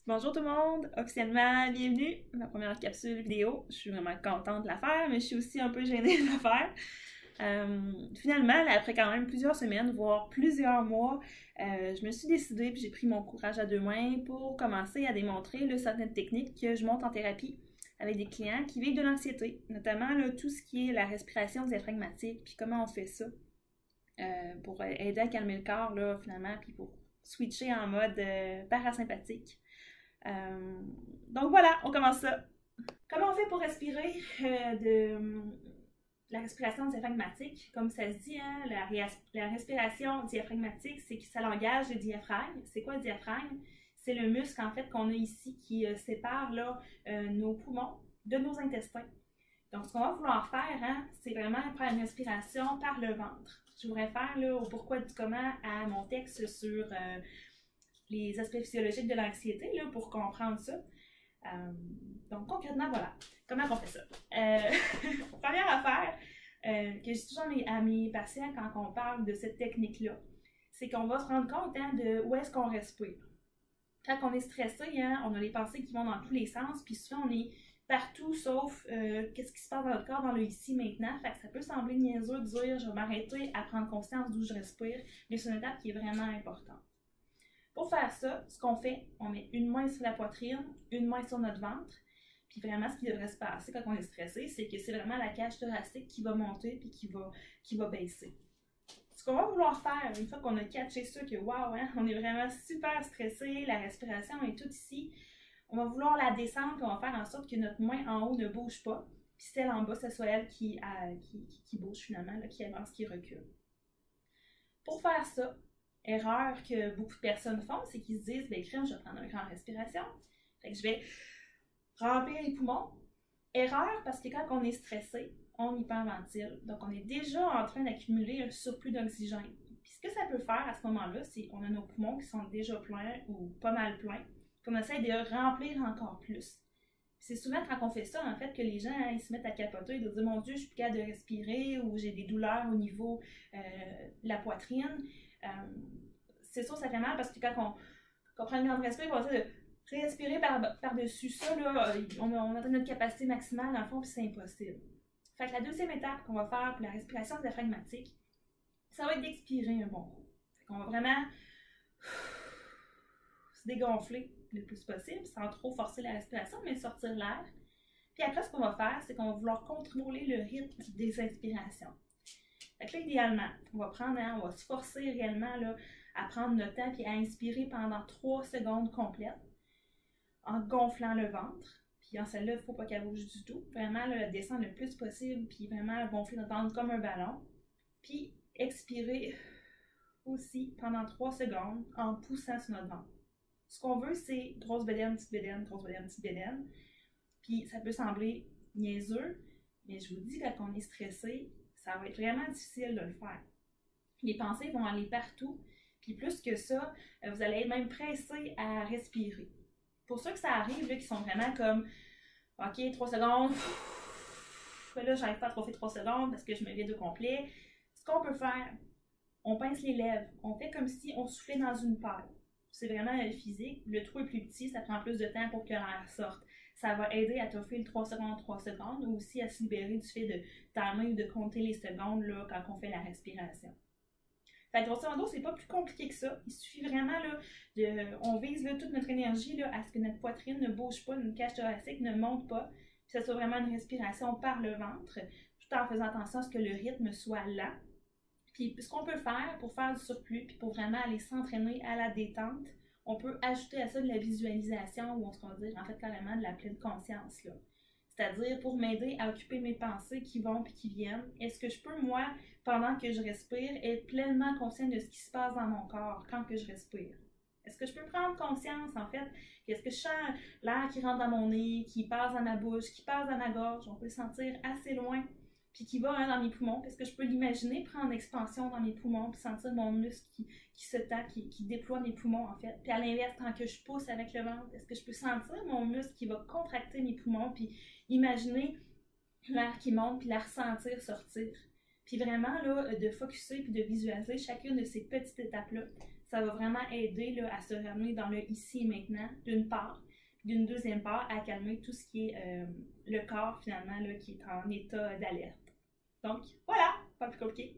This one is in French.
Bonjour tout le monde, officiellement bienvenue à ma première capsule vidéo. Je suis vraiment contente de la faire, mais je suis aussi un peu gênée de la faire. Finalement, après quand même plusieurs semaines, voire plusieurs mois, je me suis décidée puis j'ai pris mon courage à deux mains pour commencer à démontrer certaines techniques que je monte en thérapie avec des clients qui vivent de l'anxiété, notamment tout ce qui est la respiration diaphragmatique, puis comment on fait ça pour aider à calmer le corps finalement, puis pour switcher en mode parasympathique. Donc voilà, on commence ça. Comment on fait pour respirer de la respiration diaphragmatique? Comme ça se dit, hein, la respiration diaphragmatique, c'est que ça l'engage le diaphragme. C'est quoi le diaphragme? C'est le muscle en fait qu'on a ici qui sépare nos poumons de nos intestins. Donc, ce qu'on va vouloir faire, hein, c'est vraiment prendre une respiration par le ventre. Je vous réfère au pourquoi du comment à mon texte sur les aspects physiologiques de l'anxiété pour comprendre ça. Donc, concrètement, voilà. Comment on fait ça? Première affaire que je dis toujours à mes patients quand on parle de cette technique-là, c'est qu'on va se rendre compte de où est-ce qu'on respire. Quand on est stressé, hein, on a les pensées qui vont dans tous les sens, puis souvent on est partout sauf qu'est-ce qui se passe dans le corps, dans le ici maintenant. Fait que ça peut sembler niaiseux de dire je vais m'arrêter à prendre conscience d'où je respire, mais c'est une étape qui est vraiment importante. Pour faire ça, ce qu'on fait, on met une main sur la poitrine, une main sur notre ventre, puis vraiment ce qui devrait se passer quand on est stressé, c'est que c'est vraiment la cage thoracique qui va monter puis qui va baisser. Ce qu'on va vouloir faire, une fois qu'on a catché ça, que waouh, hein, on est vraiment super stressé, la respiration est toute ici, on va vouloir la descendre puis on va faire en sorte que notre main en haut ne bouge pas, puis celle en bas, ce soit elle qui bouge finalement, là, qui avance, qui recule. Pour faire ça, erreur que beaucoup de personnes font, c'est qu'ils se disent, ben crème, je vais prendre une grande respiration, fait que je vais remplir les poumons. Erreur parce que quand on est stressé, on hyperventile. Donc, on est déjà en train d'accumuler un surplus d'oxygène. Puis, ce que ça peut faire à ce moment-là, c'est qu'on a nos poumons qui sont déjà pleins ou pas mal pleins, puis on essaie de remplir encore plus. C'est souvent quand on fait ça, en fait, que les gens, hein, ils se mettent à capoter, de dire, mon Dieu, je suis plus capable de respirer ou j'ai des douleurs au niveau de la poitrine. C'est sûr, ça fait mal parce que quand on prend une grande respiration, on va essayer de respirer par-dessus ça, là, on atteint notre capacité maximale, dans le fond, puis c'est impossible. Fait que la deuxième étape qu'on va faire pour la respiration diaphragmatique, ça va être d'expirer un bon coup. Fait qu'on va vraiment se dégonfler le plus possible, sans trop forcer la respiration, mais sortir l'air. Puis après, ce qu'on va faire, c'est qu'on va vouloir contrôler le rythme des inspirations. Fait que là, idéalement, on va on va se forcer réellement là, à prendre notre temps et à inspirer pendant 3 secondes complètes en gonflant le ventre. Puis en celle-là, il ne faut pas qu'elle bouge du tout. Vraiment, là, descendre le plus possible, puis vraiment gonfler notre ventre comme un ballon. Puis expirer aussi pendant 3 secondes en poussant sur notre ventre. Ce qu'on veut, c'est grosse bédaine, petite bédaine, grosse bédaine, petite bédaine. Puis ça peut sembler niaiseux, mais je vous dis, quand on est stressé, ça va être vraiment difficile de le faire. Les pensées vont aller partout, puis plus que ça, vous allez être même pressé à respirer. Pour ceux que ça arrive, là, qui sont vraiment comme OK, 3 secondes, là, j'arrive pas à trop faire 3 secondes parce que je me vide au complet. Ce qu'on peut faire, on pince les lèvres, on fait comme si on soufflait dans une paille. C'est vraiment physique. Le trou est plus petit, ça prend plus de temps pour que l'air sorte. Ça va aider à t'offrir le 3 secondes, ou aussi à se libérer du fait de timer ou de compter les secondes là, quand on fait la respiration. Fait que grosso modo, c'est pas plus compliqué que ça. Il suffit vraiment, on vise toute notre énergie à ce que notre poitrine ne bouge pas, notre cage thoracique ne monte pas, puis que ce soit vraiment une respiration par le ventre, tout en faisant attention à ce que le rythme soit lent. Puis ce qu'on peut faire pour faire du surplus, puis pour vraiment aller s'entraîner à la détente, on peut ajouter à ça de la visualisation, ou on se va dire en fait carrément de la pleine conscience, là. C'est-à-dire pour m'aider à occuper mes pensées qui vont puis qui viennent. Est-ce que je peux, moi, pendant que je respire, être pleinement consciente de ce qui se passe dans mon corps quand que je respire? Est-ce que je peux prendre conscience, en fait, est-ce que je sens l'air qui rentre dans mon nez, qui passe dans ma bouche, qui passe dans ma gorge, on peut le sentir assez loin, puis qui va dans mes poumons? Est-ce que je peux l'imaginer prendre expansion dans mes poumons, puis sentir mon muscle qui se tend, qui déploie mes poumons, en fait? Puis à l'inverse, quand que je pousse avec le ventre, est-ce que je peux sentir mon muscle qui va contracter mes poumons, puis imaginer l'air qui monte, puis la ressentir sortir? Puis vraiment, là, de focusser puis de visualiser chacune de ces petites étapes-là, ça va vraiment aider là, à se ramener dans le ici et maintenant, d'une part. D'une deuxième part, à calmer tout ce qui est le corps, finalement, là, qui est en état d'alerte. Donc, voilà, pas plus compliqué.